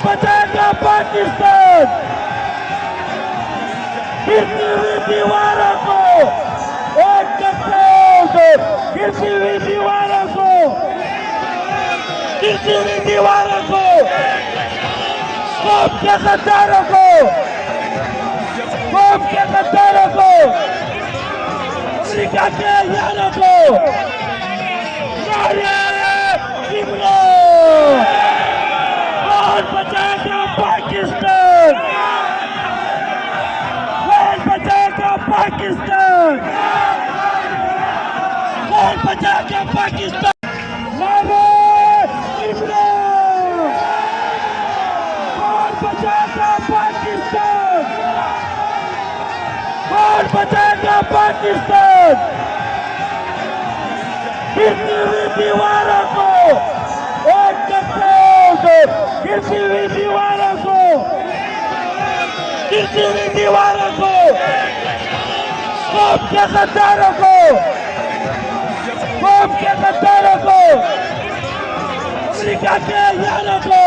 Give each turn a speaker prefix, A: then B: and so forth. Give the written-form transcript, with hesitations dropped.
A: बचाएगा पाकिस्तान। गिरती हुई दीवारों को एक गिरती हुई दीवारों को, गिरती हुई दीवारों को, कौम के गद्दारों को, कौम के गद्दारों को, अमेरिका के यारों को कौन बचाएगा पाकिस्तान? कौन बचाएगा पाकिस्तान? कौन बचाएगा पाकिस्तान? नारे इमरान! कौन बचाएगा पाकिस्तान? कौन बचाएगा पाकिस्तान? गिरती हुई दीवारों को एक गिरती हुई दीवारों को, गिरती हुई दीवारों को, कौम के गद्दारों को, कौम के गद्दारों को, अमेरिका के यारों को